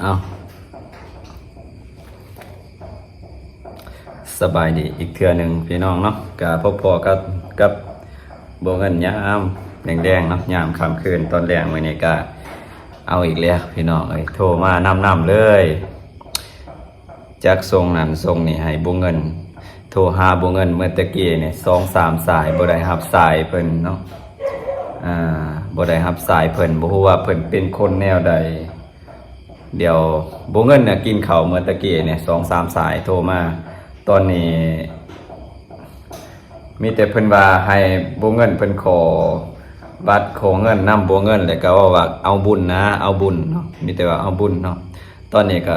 เอาสบายดีอีกเทื่อหนึ่งพี่น้องเนาะกับพอกับโบเงินยามแดงๆเนาะยามค่ำคืนตอนแรงวันนี้ก็เอาอีกแล้วพี่น้องโทรมานำเลยจากทรงนั้นทรงนี่ให้โบเงินโทรหาโบเงินเมื่อตะกี้เนี่ย2-3สายบ่ได้รับสายเพิ่นเนาะบ่ได้รับสายเพิ่นบ่ฮู้ว่าเพิ่นเป็นคนแนวใดเดี๋ยวโบเงินน่ะกินข้าวเมื่อตะกี้เนี่ย2-3สายโทรมาตอนนี้มีแต่เพิ่นว่าให้โบเงินเพิ่นขอบัตรขอเงินนำโบเงินแล้วก็ว่าเอาบุญนะเอาบุญเนาะมีแต่ว่าเอาบุญเนาะตอนนี้ก็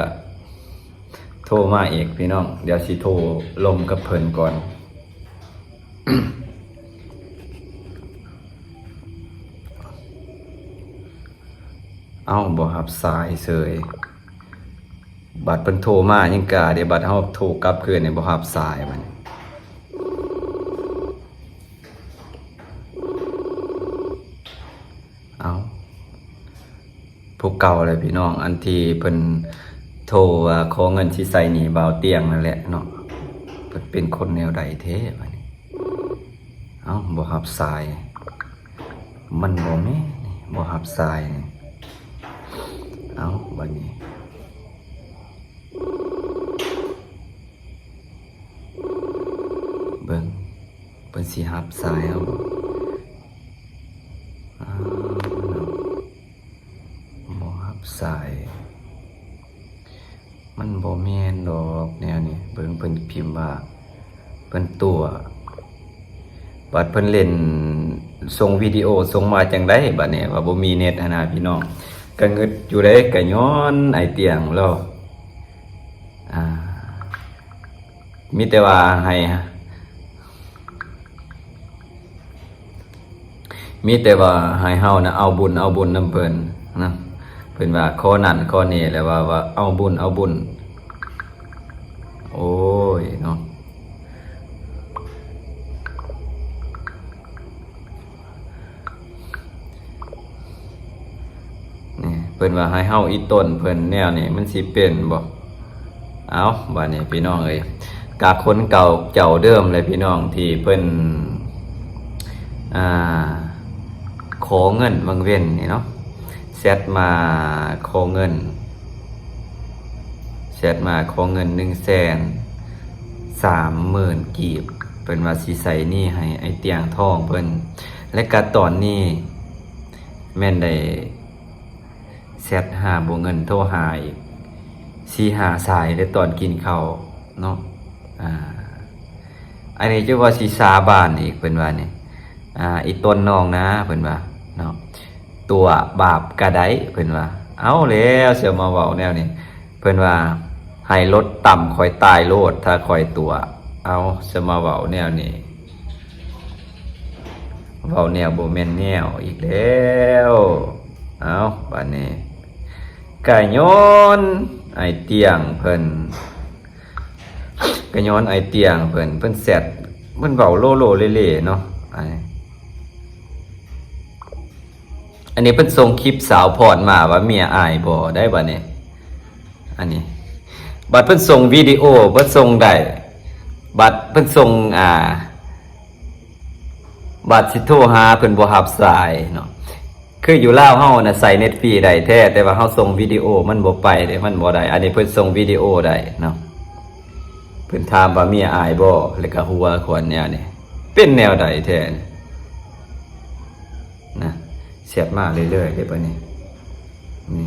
โทรมาอีกพี่น้องเดี๋ยวสิโทรลมกับเพิ่นก่อน เอาบ่รับสายเสยบัตรเพิ่นโทรมายังกะเดี๋ยวบัตรเฮาโทรกลับคืนเนี่ยบ่รับสายมันเอาพวกเก่าเลยพี่น้องอันที่เพิ่นโทรว่าขอเงินสิใส่หนี้บ่าวเตียงนั่นแหละเนาะเพิ่นเป็นคนแนวใดแท้บัดนี้เอาบ่รับสายมันบ่แม่นบ่รับสายนี่เอาบัดนี้เบิ่งเพิ่นสิรับสายเอาบ่รับสายมันบ่แม่นดอกแนวนี้เบิ่งเพิ่นพิมพ์ว่าเพิ่นตัวบัดเพิ่นเล่นส่งวิดีโอส่งมาจังได๋บัดนี้ว่าบ่มีเน็ตนะพี่น้องก็งึดอยู่ได้ก็ย้อนไอเตียงแล้วมีแต่ว่าให้มีแต่ว่าให้เฮานะเอาบุญนำเพิ่นนะเพิ่นว่าขอนั่นขอนี่แล้วว่าเอาบุญโอ้ยเนาะนี่เพิ่นว่าให้เฮาอีต้นเพิ่นแนวนี่มันสิเป็นบ่เอาบัดนี้พี่น้องเอ้ยกะคนเก่าเจ้าเดิมเลยพี่น้องที่เพิ่นขอเงินบางเว้นนี่เนาะแชทมาขอเงิน130,000 กีบเพิ่นว่าสิใส่หนี้ให้ไอ้เตียงทองเพิ่นและก็ตอนนี้แม่นได้แชทหาบ่เงินโทรหาอีก 4-5 สายได้ตอนกินข้าวเนาะอันนี้จะว่าสิสาบานอีกเพิ่นว่านี่อีต้นน้องนะเพิ่นว่าเนาะตัวบาปกะไดเพิ่นว่าเอาแล้วเสียมาเว้าแนวนี้เพิ่นว่าให้ลดต่ำคอยตายโลดถ้าคอยตัวเอาเสียมาเว้าแนวนี้เว้าแนวบ่แม่นแนวอีกแล้วเอาบัดนี้ก็ย้อนไอเตียงเพิ่นแซดมันเว้าโลเล่ๆเนาะอันนี้เพิ่นส่งคลิปสาวพรมาว่าเมียอายบ่ได้บัดนี้อันนี้บัดเพิ่นส่งวิดีโอเพิ่นส่งได้บัดเพิ่นส่งบัดสิโทรหาเพิ่นบ่รับสายเนาะคืออยู่ลาวเฮาน่ะใส่เน็ตฟรีได้แท้แต่ว่าเฮาส่งวิดีโอมันบ่ไปเด้มันบ่ได้อันนี้เพิ่นส่งวิดีโอได้เนาะเพิ่นถามว่าเมียอายบ่แล้วก็หัวควรแนวนี้เป็นแนวใดแท้นะเสียดมาเรื่อยๆเด้บัดนี้นี่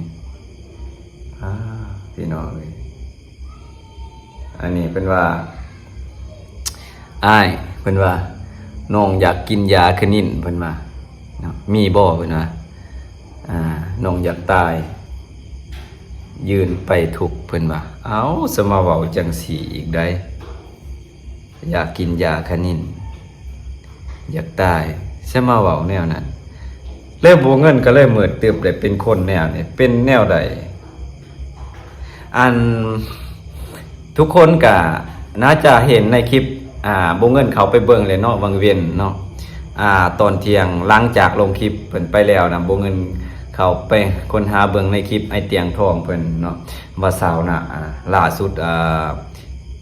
พี่น้องเอ้ยอันนี้เพิ่นว่าอ้ายเพิ่นว่าน้องอยากกินยาคนินเพิ่นว่าเนาะมีบ่เพิ่นว่าน้องอยากตายยืนไปทุกเพิ่นว่าเอ้าสมาเว้าจังสี่อีกได้อยากกินยาคนินอยากตายสมาเว้าแนวนั้นเลยบ่เงินก็เลยมืดตึบได้เป็นคนแนวนี้เป็นแนวใดทุกคนก็น่าจะเห็นในคลิปบ่เงินเขาไปเบิ่งเลยเนาะวังเวียนเนาะตอนเที่ยงหลังจากลงคลิปเพิ่นไปแล้วนะบ่เงิน เข้าไปค้นหาเบิ่งในคลิปไอเตียงทองเพิ่นเนาะว่าสาวน่ะล่าสุด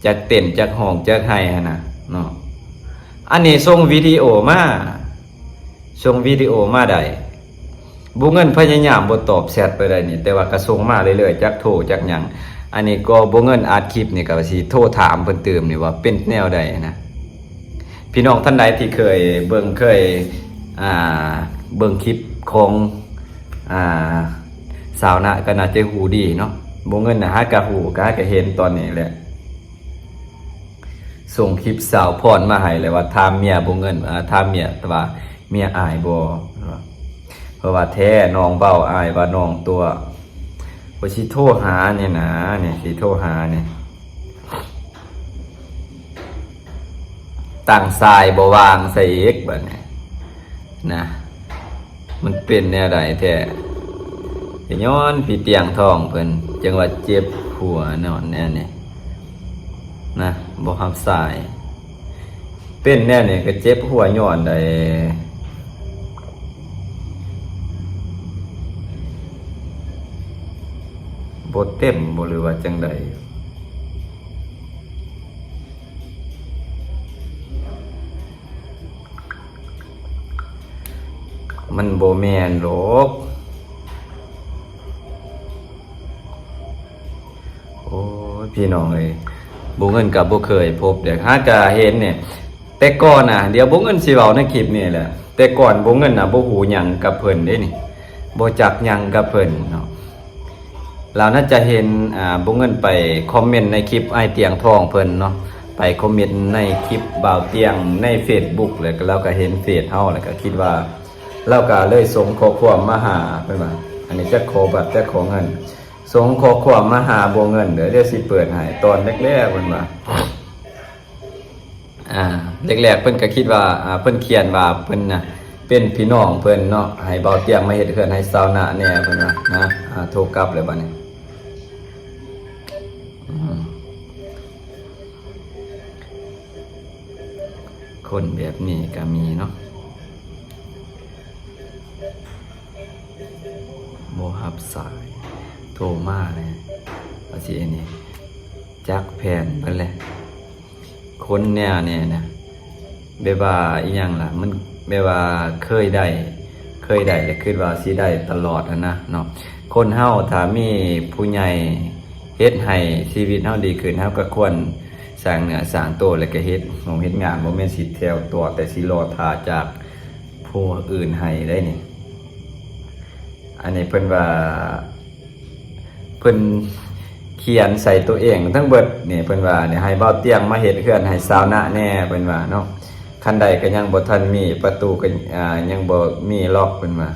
จักเต้นจักห้องจักไห้หั่นน่ะเนาะอันนี้ส่งวิดีโอมาได้บ่เงินพยายามบ่ตอบแชทไปได้นี่แต่ว่าก็ส่งมาเรื่อยๆจักโทรจักหยังอันนี้ก็บ่เงินอัดคลิปนี่ก็สิโทรถามเพิ่นเติมนี่ว่าเป็นแนวใดนะพี่น้องท่านใดที่เคยเบิ่งคลิปของสาวนะก็น่าจะหูดีเนาะบ่เงินน่ะหากะหูก็เห็นตอนนี้แหละส่งคลิปสาวพรมาให้เลยว่าถามเมียบ่เงินถามเมียแต่ว่าเมียอายบ่เพราะว่าแท้น้องเบ้าอายว่าน้องตัวบ่สิโทรหาเนี่ยนะเนี่ยสิโทรหาเนี่ยตั้งสายบ่วางใส่เอกบัดนี้นะมันเป็นแนวใดแท้ย้อนพี่เตียงทองเพิ่นจังว่าเจ็บหัวนอนแน่นี่นะบ่รับสายเป็นแน่นี่ก็เจ็บหัวย้อนได้บ่เต็มบ่หรือว่าจังใดมันบ่แม่นหรอกโอ้ยพี่น้องเอ้ยบ่เงินก็บ่เคยพบเด้อหากะเห็นเนี่ยแต่ก่อนน่ะเดี๋ยวบ่เงินสิเว้าในคลิปนี่แหละแต่ก่อนบ่เงินน่ะบ่ฮู้หยังกับเพิ่นเด้นี่บ่จักหยังกับเพิ่นเนาะเราน่าจะเห็นบ่เงินไปคอมเมนต์ในคลิปไอเตียงทองเพิ่นเนาะไปคอมเมนต์ในคลิปบ่าวเตียงใน Facebook แล้วก็เราก็เห็นเฟซเฮาแล้วก็คิดว่าเราก็เลยส่งข้อความมาหาเพิ่นว่าอันนี้จะขอบัตรจะขอเงินส่งข้อความมาหาบ่เงินเดี๋ยวสิเปิดให้ตอนแรกๆเพิ่นว่าแรกๆเพิ่นก็คิดว่าเพิ่นเขียนว่าเพิ่นน่ะเป็นพี่น้องเพิ่นเนาะให้บ่าวเตียงมาเฮ็ดเฮือนให้สาวนาแน่เพิ่นว่านะโทรกลับเลยบัดนี้คนแบบนี้ก็มีเนาะบ่รับสายโทรมาเลยว่าสิอันนี้จักแผ่นเพิ่นแหละคนแนวนี้นะแบบว่าอีหยังล่ะมันแบบว่าเคยได้แล้วคิดว่าสิได้ตลอดนะเนาะคนเฮาถ้ามีผู้ใหญ่เฮ็ดให้ชีวิตเฮาดีขึ้นเฮาก็ควรสร้างเนื้อสร้างตัวแล้วก็เฮ็ดงานบ่แม่นสิแถวตัวแต่สิรอท่าจากผู้อื่นให้ได้นี่อันนี้เพิ่นว่าเพิ่นเขียนใส่ตัวเองทั้งเบิดนี่เพิ่นว่าเนี่ยให้เบ้าเตียงมาเฮ็ดเฮือนให้สาวนะแน่เพิ่นว่าเนาะคันใดก็ยังบ่ทันมีประตูก็ยังบ่มีล็อกเพิ่นว่า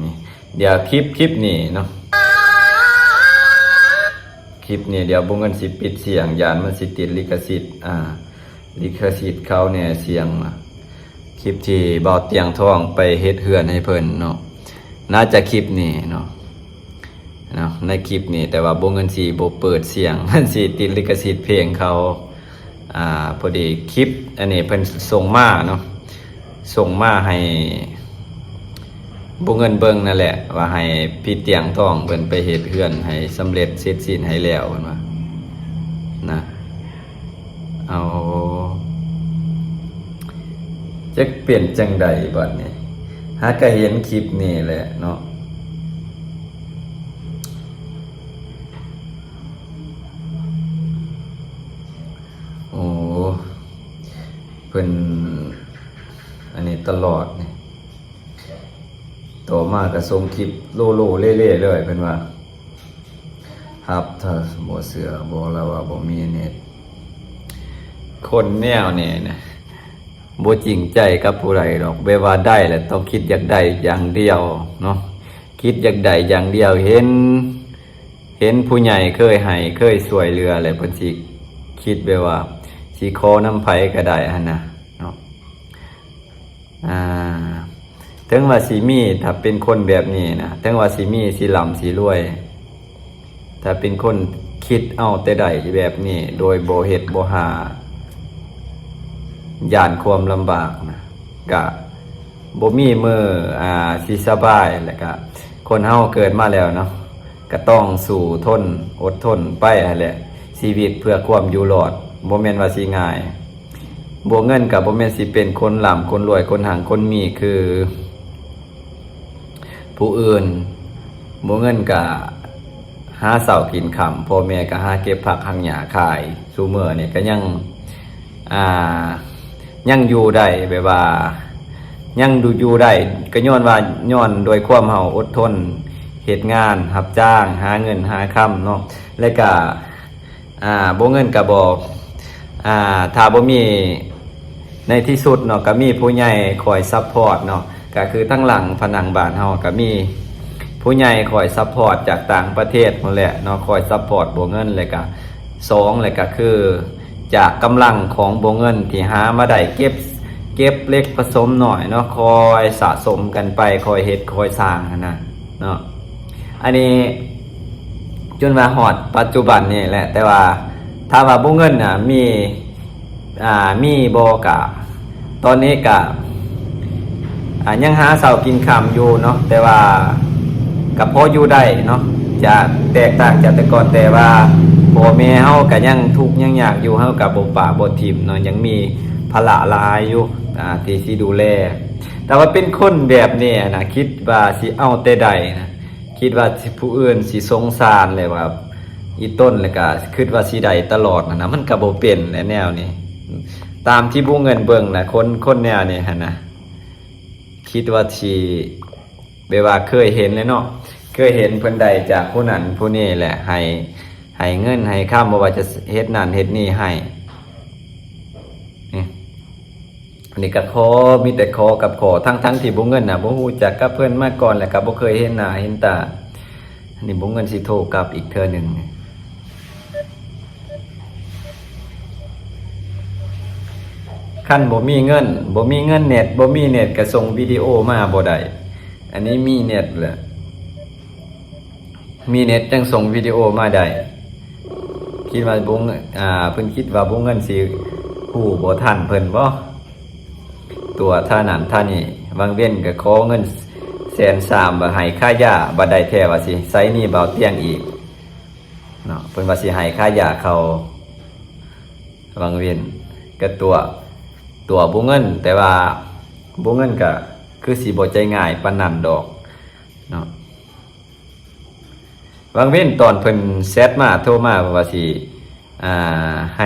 นี่เดี๋ยวคลิปนี่เนาะคลิปนี้เดี๋ยวบ่เงินสิปิดเสียงยานมันสิติดลิขสิทธิ์ลิขสิทธิ์เขาเนี่ยเสียงคลิปที่เบาเตียงทองไปเฮ็ดเฮือนให้เพิ่นเนาะน่าจะคลิปนี้เนาะในคลิปนี้แต่ว่าบ่เงินสิบ่เปิดเสียงมันสิติดลิขสิทธิ์เพลงเขาพอดีคลิปอันนี้เพิ่นส่งมาเนาะส่งมาให้บ่เงินเบิ่งนั่นแหละว่าให้พี่เตียงทองเพิ่นไปเฮ็ดเฮือนให้สำเร็จเสร็จสิ้นให้แล้วเพิ่นว่านะเอาจะเปลี่ยนจังใดบัดนี้หาก็เห็นคลิปนี้แหละเนาะโอ้เพิ่นอันนี้ตลอดนี่ต่อมาก็ส่งคลิปโลเล่ๆเลยเพิ่นว่าครับถ้าบ่เสือบ่แล้วว่าบ่มีเน็ตคนแนวนี้นะบ่จริงใจกับผู้ใดดอกแบบว่าได้แหละต้องคิดอยากได้อย่างเดียวเนาะคิดอยากได้อย่างเดียวเห็นผู้ใหญ่เคยให้เคยช่วยเหลืออะไรเพิ่นสิคิดแบบว่าสิขอน้ำไผก็ได้หั่นน่ะเนาะถึงว่าสิมีถ้าเป็นคนแบบนี้นะถึงว่าสิมีสิร่ำสิรวยถ้าเป็นคนคิดเอาแต่ใดแบบนี้โดยบ่เฮ็ดบ่หาย่านความลำบากนะ ก็บ่มีมือสิสบายแล้วก็คนเฮาเกิดมาแล้วเนาะก็ต้องสู้ทนอดทนไปนั่นแหละชีวิตเพื่อความอยู่รอดบ่แม่นว่าสิง่ายบ่เงินก็บ่แม่นสิเป็นคนร่ำคนรวยคนหังคนมีคือผู้อื่นบ่เงินก็หาเช้ากินค่ำพ่อแม่ก็หาเก็บผักหักหญ้าขายซุมื้อนี่ก็ยังอยู่ได้แบบว่ายังดูอยู่ได้ก็ย้อนว่าย้อนโดยความเฮาอดทนเฮ็ดงานรับจ้างหาเงินหาค่ำเนาะแล้วก็บ่เงินก็บ่ถ้าบ่มีในที่สุดเนาะก็มีผู้ใหญ่คอยซัพพอร์ตเนาะก็คือทั้งหลังผนังบ้านเฮาก็มีผู้ใหญ่คอยซัพพอร์ตจากต่างประเทศนั่นแหละเนาะคอยซัพพอร์ตบ่เงินแล้วก็2แล้วก็คือจากกำลังของบ่เงินที่หามาได้เก็บเล็กผสมหน่อยเนาะคอยสะสมกันไปคอยเฮ็ดคอยสร้างนะเนาะอันนี้จนมาฮอดปัจจุบันนี่แหละแต่ว่าถ้าว่าบ่เงินน่ะมีบ่กะตอนนี้กะยังหาเช้ากินค่ำอยู่เนาะแต่ว่าก็พออยู่ได้เนาะจะแตกต่างจากแต่ก่อนแต่ว่าพ่อแม่เฮาก็ยังทุกข์ยังยากอยู่เฮาก็บ่ปะบ่ทิ่มเนาะยังมีภาระหลายอยู่ที่สิดูแลแต่ว่าเป็นคนแบบนี้นะคิดว่าสิเอาแต่ใดนะคิดว่าผู้อื่นสิสงสารเลยว่าอีต้นแล้วก็คิดว่าสิได้ตลอดนะมันก็บ่เป็นแนวนี้ตามที่ผู้เงินเบิ่งนะคนแนวนี้หั่นนะคิดว่าสิแบบว่าเคยเห็นเลยเนาะเคยเห็นเพิ่นได้จากผู้นั้นผู้นี้แหละให้เงินให้ค่าบ่ว่าจะเฮ็ดนั่นเฮ็ดนี่ให้อันนี้ก็ขอมีแต่ขอกับขอทั้งที่บ่เงินน่ะบ่ฮู้จักกับเพิ่นมาก่อนแล้วก็บ่เคยเห็นหน้าเห็นตาอันนี้บ่เงินสิโทรกลับอีกเทื่อนึงคันบ่มีเงินเน็ตบ่มีเน็ตก็ส่งวิดีโอมาบ่ได้อันนี้มีเน็ตแหละมีเน็ตจังส่งวิดีโอมาได้คิดว่าบ่เพิ่นคิดว่าบ่เงินสิฮู้บ่ทันเพิ่นบ่ตัวท่านั้นท่านี้บางเว้นก็ขอเงิน130,000บ่ให้ค่ายาบ่ได้แท้ว่าสิใส่หนี้เบาเตียงอีกเนาะเพิ่นว่าสิให้ค่ายาเขาบางเว้นก็ตัวบ่เงินแต่ว่าบ่เงินก็คือสิบ่ใจง่ายปานนั้นดอกเนาะบางเว้นตอนเพิ่นแชทมาโทรมาว่าสิใ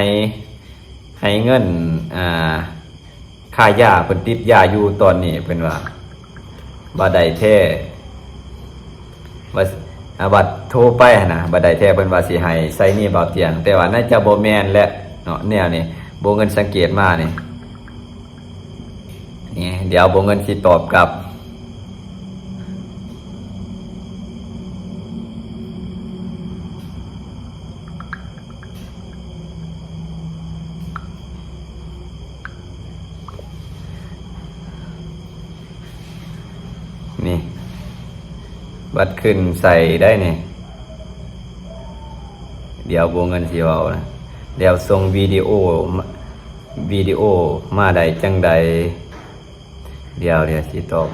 ห้เงินค่ายาเพิ่นติดยาอยู่ตอนนี้เพิ่นว่าบ่ได้แท้ว่าบัดโทรไปนะบ่ได้แท้เพิ่นว่าสิให้ใส่หนี้เบาเตียงแต่ว่าน่าจะบ่แม่นแหละเนาะแนวนี้บ่เงินสังเกตมานี่เดี๋ยวบ่เงินสิตอบกลับนี่บัดขึ้นใส่ได้นี่เดี๋ยวบ่เงินสิเว้านะเดี๋ยวส่งวิดีโอมาได้จังใดเดี๋ยวสิตอบ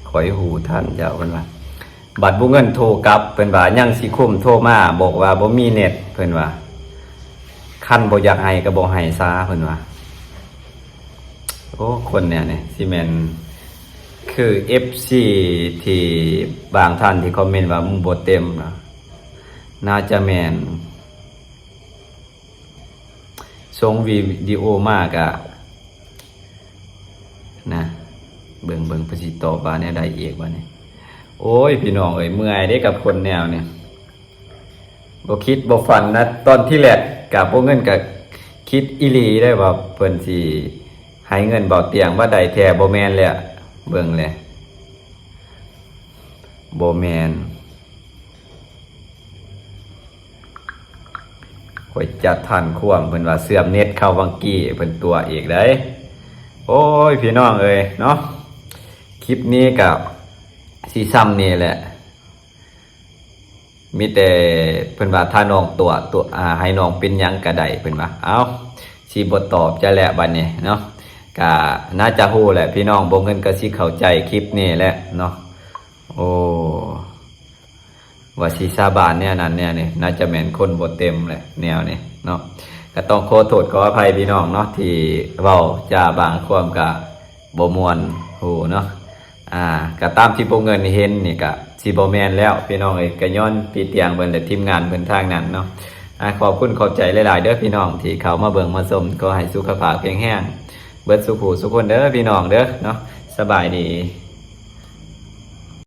ขอยหูท่านเจ้าเพิ่นว่าบัดบ่เงินโทรกลับเพิ่นว่ายังสิคุ้มโทรมาบอกว่าบ่มีเน็ตเพิ่นว่าคันบ่อยากให้ก็บ่ให้ซาเพิ่นว่าโอ้คนเนี่ยสิแม่นคือ FC ที่บางท่านที่คอมเมนต์ว่ามึงบ่เต็มนะน่าจะแม่นส่งวิดีโอมากะนะเบิ่งเพิ่นสิตอบว่าแนวใดอีกว่านี่โอ้ยพี่น้องเอ้ยเมื่อยเด้กับคนแนวเนี่ยบ่คิดบ่ฝันนะตอนที่แรกก็บ่เงินก็คิดอีหลีได้ว่าเพิ่นสิให้เงินเบาเตียงว่าได้แท้บ่แม่นเลยเบิ่งเลยบ่แม่นข่อยจัดทันควมเพิ่นว่าเสื่อมเน็ตเข้าวังกี้เพิ่นตัวอีกได้โอ้ยพี่น้องเอ้ยเนาะคลิปนี้กับสีซ้ำนี่แหละ มีแต่เพิ่นว่าถ้าน้องตัวให้น้องเป็นหยังก็ได้เพิ่นว่าเอ้าสิบ่ตอบจะแหละบัดนี้เนาะก็น่าจะฮู้แหละพี่น้องบ่เงินก็สิเข้าใจคลิปนี้แหละเนาะโอ้ว่าสิสาบานเนี่ยนั้นเนี่ยนี่น่าจะแม่นคนบ่เต็มแหละแนวนี้เนาะก็ต้องขอโทษขออภัยพี่น้องเนาะที่เว้าจาบางความก็บ่ม่วนฮู้เนาะก็ตามที่บ่เงินเห็นนี่ก็สิบ่แม่นแล้วพี่น้องเอ้ยก็ย้อนพี่เตียงเพิ่นและทีมงานเพิ่นทางนั้นเนาะขอบคุณขอบใจหลายๆเด้อพี่น้องที่เข้ามาเบิ่งมาชมก็ให้สุขภาพแข็งแรงเบิดสุขหูสุขคนเด้อพี่น้องเด้อเนาะสบายดี